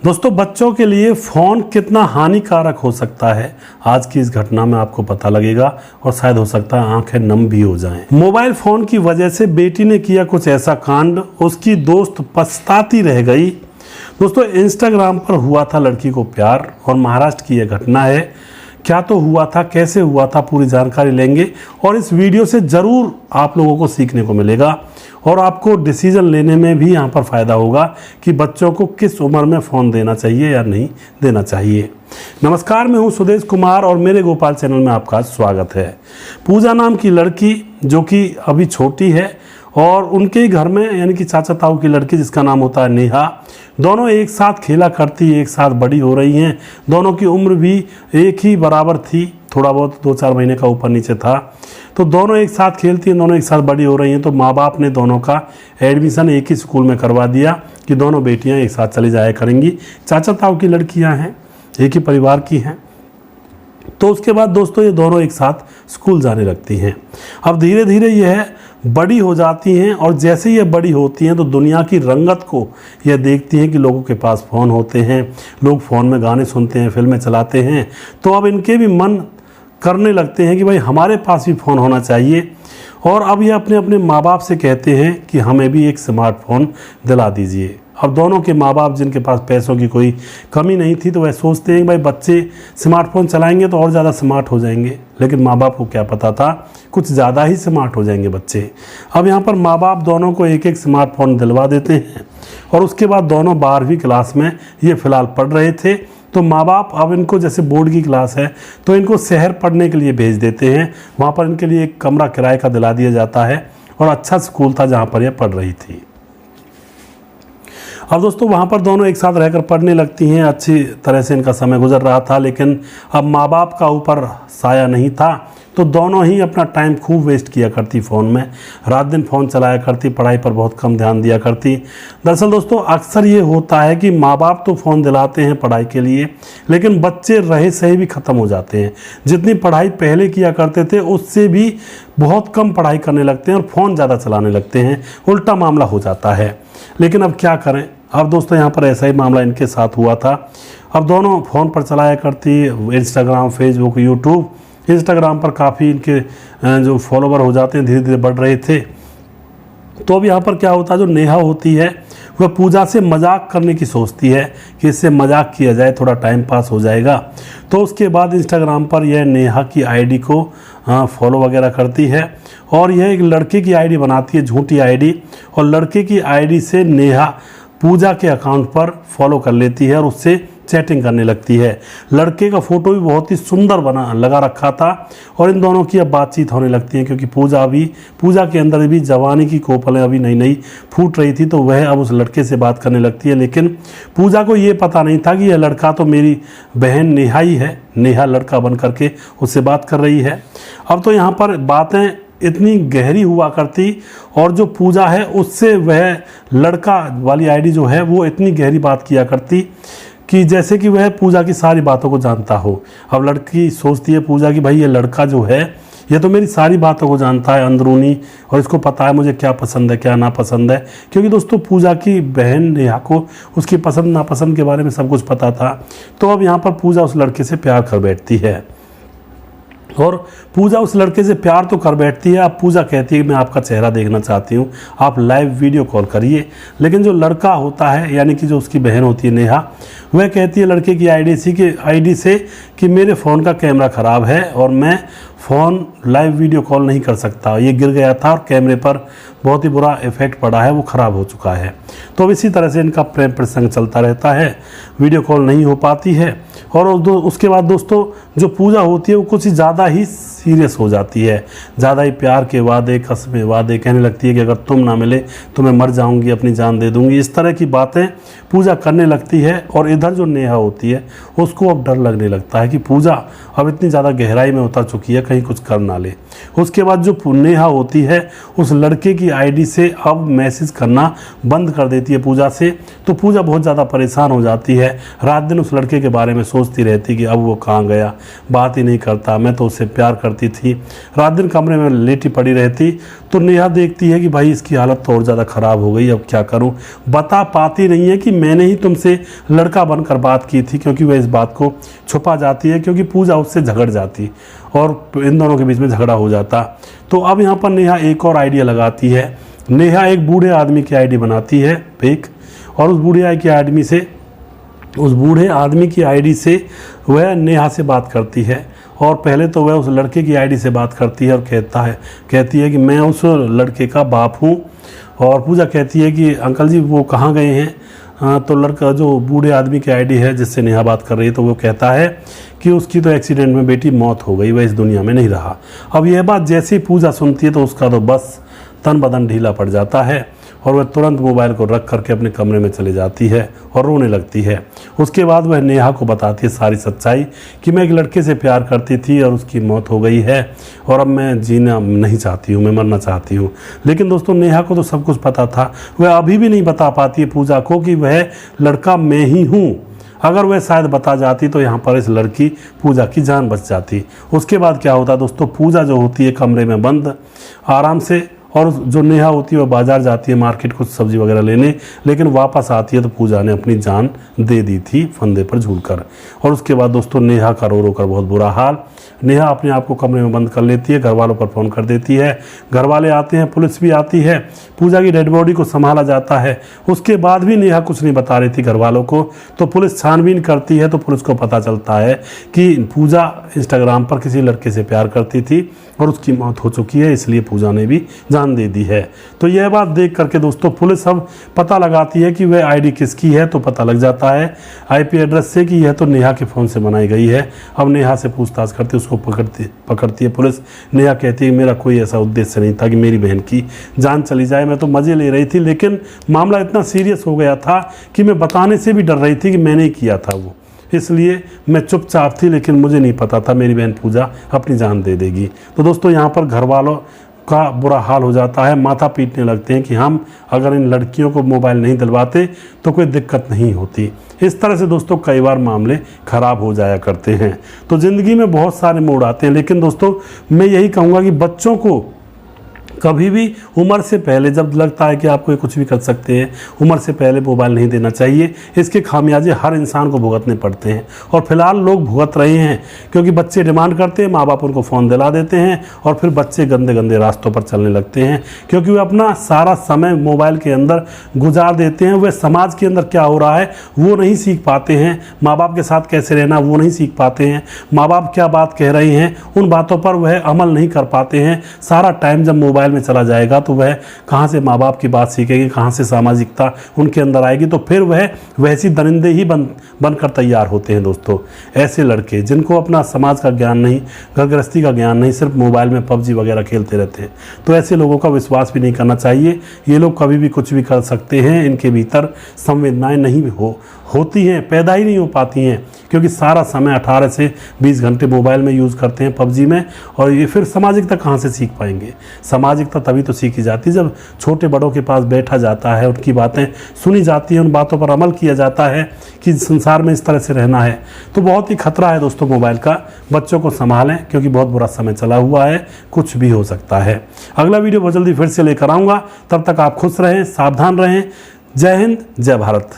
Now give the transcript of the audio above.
दोस्तों, बच्चों के लिए फ़ोन कितना हानिकारक हो सकता है आज की इस घटना में आपको पता लगेगा और शायद हो सकता है आंखें नम भी हो जाएं। मोबाइल फ़ोन की वजह से बेटी ने किया कुछ ऐसा कांड, उसकी दोस्त पछताती रह गई। दोस्तों, इंस्टाग्राम पर हुआ था लड़की को प्यार और महाराष्ट्र की यह घटना है। क्या तो हुआ था, कैसे हुआ था, पूरी जानकारी लेंगे और इस वीडियो से ज़रूर आप लोगों को सीखने को मिलेगा और आपको डिसीजन लेने में भी यहाँ पर फ़ायदा होगा कि बच्चों को किस उम्र में फ़ोन देना चाहिए या नहीं देना चाहिए। नमस्कार, मैं हूँ सुदेश कुमार और मेरे गोपाल चैनल में आपका स्वागत है। पूजा नाम की लड़की जो कि अभी छोटी है और उनके ही घर में यानी कि चाचा ताऊ की लड़की जिसका नाम होता है नेहा, दोनों एक साथ खेला करती, एक साथ बड़ी हो रही हैं। दोनों की उम्र भी एक ही बराबर थी, थोड़ा बहुत 2-4 महीने का ऊपर नीचे था। तो दोनों एक साथ खेलती हैं, दोनों एक साथ बड़ी हो रही हैं। तो माँ बाप ने दोनों का एडमिशन एक ही स्कूल में करवा दिया कि दोनों बेटियां एक साथ चली जाया करेंगी। चाचा ताऊ की लड़कियां हैं, एक ही परिवार की हैं। तो उसके बाद दोस्तों ये दोनों एक साथ स्कूल जाने लगती हैं। अब धीरे धीरे यह बड़ी हो जाती हैं और जैसे ये बड़ी होती हैं तो दुनिया की रंगत को यह देखती हैं कि लोगों के पास फ़ोन होते हैं, लोग फ़ोन में गाने सुनते हैं, फिल्में चलाते हैं। तो अब इनके भी मन करने लगते हैं कि भाई हमारे पास भी फ़ोन होना चाहिए और अब ये अपने अपने माँ बाप से कहते हैं कि हमें भी एक स्मार्टफोन दिला दीजिए। अब दोनों के माँ बाप जिनके पास पैसों की कोई कमी नहीं थी तो वह सोचते हैं कि भाई बच्चे स्मार्टफोन चलाएंगे तो और ज़्यादा स्मार्ट हो जाएंगे, लेकिन माँ बाप को क्या पता था कुछ ज़्यादा ही स्मार्ट हो जाएंगे बच्चे। अब यहाँ पर माँ बाप दोनों को एक एक स्मार्टफोन दिलवा देते हैं और उसके बाद दोनों 12वीं क्लास में ये फ़िलहाल पढ़ रहे थे। तो माँ बाप अब इनको जैसे बोर्ड की क्लास है तो इनको शहर पढ़ने के लिए भेज देते हैं। वहाँ पर इनके लिए एक कमरा किराए का दिला दिया जाता है और अच्छा स्कूल था जहाँ पर यह पढ़ रही थी। अब दोस्तों वहाँ पर दोनों एक साथ रहकर पढ़ने लगती हैं, अच्छी तरह से इनका समय गुजर रहा था। लेकिन अब माँ बाप का ऊपर साया नहीं था तो दोनों ही अपना टाइम खूब वेस्ट किया करती फ़ोन में, रात दिन फ़ोन चलाया करती, पढ़ाई पर बहुत कम ध्यान दिया करती। दरअसल दोस्तों अक्सर ये होता है कि माँ बाप तो फ़ोन दिलाते हैं पढ़ाई के लिए, लेकिन बच्चे रहे सही भी ख़त्म हो जाते हैं। जितनी पढ़ाई पहले किया करते थे उससे भी बहुत कम पढ़ाई करने लगते हैं और फ़ोन ज़्यादा चलाने लगते हैं, उल्टा मामला हो जाता है। लेकिन अब क्या करें, अब दोस्तों यहाँ पर ऐसा ही मामला इनके साथ हुआ था। अब दोनों फ़ोन पर चलाया करती, इंस्टाग्राम, फेसबुक, यूट्यूब। इंस्टाग्राम पर काफ़ी इनके जो फॉलोवर हो जाते हैं धीरे धीरे बढ़ रहे थे। तो अब यहाँ पर क्या होता है, जो नेहा होती है वह पूजा से मजाक करने की सोचती है कि इससे मजाक किया जाए, थोड़ा टाइम पास हो जाएगा। तो उसके बाद इंस्टाग्राम पर यह नेहा की आईडी को फॉलो वगैरह करती है और यह एक लड़के की आईडी बनाती है, झूठी आईडी, और लड़के की आईडी से नेहा पूजा के अकाउंट पर फॉलो कर लेती है और उससे चैटिंग करने लगती है। लड़के का फ़ोटो भी बहुत ही सुंदर बना लगा रखा था और इन दोनों की अब बातचीत होने लगती है क्योंकि पूजा के अंदर भी जवानी की कोपलें अभी नई नई फूट रही थी। तो वह अब उस लड़के से बात करने लगती है, लेकिन पूजा को ये पता नहीं था कि यह लड़का तो मेरी बहन नेहा ही है। नेहा लड़का बन करके उससे बात कर रही है। अब तो यहाँ पर बातें इतनी गहरी हुआ करती और जो पूजा है उससे वह लड़का वाली आईडी जो है वो इतनी गहरी बात किया करती कि जैसे कि वह पूजा की सारी बातों को जानता हो। अब लड़की सोचती है पूजा की भाई ये लड़का जो है ये तो मेरी सारी बातों को जानता है अंदरूनी, और इसको पता है मुझे क्या पसंद है क्या नापसंद है, क्योंकि दोस्तों पूजा की बहन नेहा को उसकी पसंद नापसंद के बारे में सब कुछ पता था। तो अब यहाँ पर पूजा उस लड़के से प्यार कर बैठती है और पूजा उस लड़के से प्यार तो कर बैठती है। अब पूजा कहती है कि मैं आपका चेहरा देखना चाहती हूँ, आप लाइव वीडियो कॉल करिए। लेकिन जो लड़का होता है यानी कि जो उसकी बहन होती है नेहा, वह कहती है लड़के की आईडी से कि मेरे फ़ोन का कैमरा ख़राब है और मैं फ़ोन लाइव वीडियो कॉल नहीं कर सकता, ये गिर गया था और कैमरे पर बहुत ही बुरा इफेक्ट पड़ा है, वो ख़राब हो चुका है। तो अब इसी तरह से इनका प्रेम प्रसंग चलता रहता है, वीडियो कॉल नहीं हो पाती है। और उसके बाद दोस्तों जो पूजा होती है वो कुछ ज़्यादा ही सीरियस हो जाती है, ज़्यादा ही प्यार के वादे, कसमें वादे कहने लगती है कि अगर तुम ना मिले तो मैं मर जाऊंगी, अपनी जान दे दूंगी। इस तरह की बातें पूजा करने लगती है और इधर जो नेहा होती है उसको अब डर लगने लगता है कि पूजा अब इतनी ज़्यादा गहराई में उतर चुकी है, कहीं कुछ कर ना ले। उसके बाद जो नेहा होती है उस लड़के की आईडी से अब मैसेज करना बंद कर देती है पूजा से। तो पूजा बहुत ज़्यादा परेशान हो जाती है, रात दिन उस लड़के के बारे में सोचती रहती कि अब वो कहाँ गया, बात ही नहीं करता, मैं तो उससे प्यार करती थी। रात दिन कमरे में लेटी पड़ी रहती। तो नेहा देखती है कि भाई इसकी हालत तो और ज़्यादा ख़राब हो गई, अब क्या करूं। बता पाती नहीं है कि मैंने ही तुमसे लड़का बनकर बात की थी, क्योंकि वह इस बात को छुपा जाती है, क्योंकि पूजा उससे झगड़ जाती और इन दोनों के बीच में झगड़ा हो जाता। तो अब यहाँ पर नेहा एक और आइडिया लगाती है। नेहा एक बूढ़े आदमी की आईडी बनाती है फेक, और उस बूढ़े आदमी की आईडी से वह नेहा से बात करती है। और पहले तो वह उस लड़के की आईडी से बात करती है और कहती है कि मैं उस लड़के का बाप हूँ। और पूजा कहती है कि अंकल जी वो कहाँ गए हैं। तो लड़का जो बूढ़े आदमी की आईडी है जिससे नेहा बात कर रही है, तो वो कहता है कि उसकी तो एक्सीडेंट में बेटी मौत हो गई, वह इस दुनिया में नहीं रहा। अब यह बात जैसे ही पूजा सुनती है तो उसका तो बस तन बदन ढीला पड़ जाता है और वह तुरंत मोबाइल को रख करके अपने कमरे में चली जाती है और रोने लगती है। उसके बाद वह नेहा को बताती है सारी सच्चाई कि मैं एक लड़के से प्यार करती थी और उसकी मौत हो गई है और अब मैं जीना नहीं चाहती हूँ, मैं मरना चाहती हूँ। लेकिन दोस्तों नेहा को तो सब कुछ पता था, वह अभी भी नहीं बता पाती है पूजा को कि वह लड़का मैं ही हूँ। अगर वह शायद बता जाती तो यहाँ पर इस लड़की पूजा की जान बच जाती। उसके बाद क्या होता दोस्तों, पूजा जो होती है कमरे में बंद आराम से, और जो नेहा होती है वो बाजार जाती है मार्केट कुछ सब्जी वगैरह लेने, लेकिन वापस आती है तो पूजा ने अपनी जान दे दी थी फंदे पर झूलकर। और उसके बाद दोस्तों नेहा का रो रो कर बहुत बुरा हाल। नेहा अपने आप को कमरे में बंद कर लेती है, घर वालों पर फ़ोन कर देती है, घर वाले आते हैं, पुलिस भी आती है, पूजा की डेड बॉडी को संभाला जाता है। उसके बाद भी नेहा कुछ नहीं बता रही थी घर वालों को, तो पुलिस छानबीन करती है तो पुलिस को पता चलता है कि पूजा इंस्टाग्राम पर किसी लड़के से प्यार करती थी और उसकी मौत हो चुकी है, इसलिए पूजा ने भी जान दे दी है। तो यह बात देख करके दोस्तों पुलिस अब पता लगाती है कि वह आईडी किसकी है, तो पता लग जाता है आईपी एड्रेस से कि यह तो नेहा के फ़ोन से बनाई गई है। अब नेहा से पूछताछ करती, उसको पकड़ती है पुलिस। नेहा कहती है मेरा कोई ऐसा उद्देश्य नहीं था कि मेरी बहन की जान चली जाए, मैं तो मज़े ले रही थी, लेकिन मामला इतना सीरियस हो गया था कि मैं बताने से भी डर रही थी कि मैंने ही किया था वो, इसलिए मैं चुपचाप थी, लेकिन मुझे नहीं पता था मेरी बहन पूजा अपनी जान दे देगी। तो दोस्तों यहाँ पर घर वालों का बुरा हाल हो जाता है, माथा पीटने लगते हैं कि हम अगर इन लड़कियों को मोबाइल नहीं दिलवाते तो कोई दिक्कत नहीं होती। इस तरह से दोस्तों कई बार मामले ख़राब हो जाया करते हैं। तो ज़िंदगी में बहुत सारे मोड़ आते हैं, लेकिन दोस्तों मैं यही कहूँगा कि बच्चों को कभी भी उम्र से पहले, जब लगता है कि आप कोई कुछ भी कर सकते हैं, उम्र से पहले मोबाइल नहीं देना चाहिए। इसके खामियाजे हर इंसान को भुगतने पड़ते हैं और फिलहाल लोग भुगत रहे हैं, क्योंकि बच्चे डिमांड करते हैं, माँ बाप उनको फ़ोन दिला देते हैं और फिर बच्चे गंदे गंदे रास्तों पर चलने लगते हैं, क्योंकि वे अपना सारा समय मोबाइल के अंदर गुजार देते हैं। वे समाज के अंदर क्या हो रहा है वो नहीं सीख पाते हैं, माँ बाप के साथ कैसे रहना वो नहीं सीख पाते हैं, माँ बाप क्या बात कह रहे हैं उन बातों पर वह अमल नहीं कर पाते हैं। सारा टाइम जब मोबाइल में चला जाएगा तो वह कहां से माँ बाप की बात सीखेंगे, कहां से सामाजिकता उनके अंदर आएगी, तो फिर वह वैसी दरिंदे ही बनकर तैयार होते हैं। दोस्तों ऐसे लड़के जिनको अपना समाज का ज्ञान नहीं, घर गृहस्थी का ज्ञान नहीं, सिर्फ मोबाइल में पबजी वगैरह खेलते रहते हैं, तो ऐसे लोगों का विश्वास भी नहीं करना चाहिए। ये लोग कभी भी कुछ भी कर सकते हैं, इनके भीतर संवेदनाएं नहीं होती हैं, पैदा ही नहीं हो पाती हैं, क्योंकि सारा समय 18 से 20 घंटे मोबाइल में यूज़ करते हैं पबजी में। और ये फिर सामाजिकता कहाँ से सीख पाएंगे? सामाजिकता तभी तो सीखी जाती है जब छोटे बड़ों के पास बैठा जाता है, उनकी बातें सुनी जाती हैं, उन बातों पर अमल किया जाता है कि संसार में इस तरह से रहना है। तो बहुत ही खतरा है दोस्तों मोबाइल का, बच्चों को संभालें क्योंकि बहुत बुरा समय चला हुआ है, कुछ भी हो सकता है। अगला वीडियो बहुत जल्दी फिर से लेकर आऊँगा, तब तक आप खुश रहें, सावधान रहें। जय हिंद, जय भारत।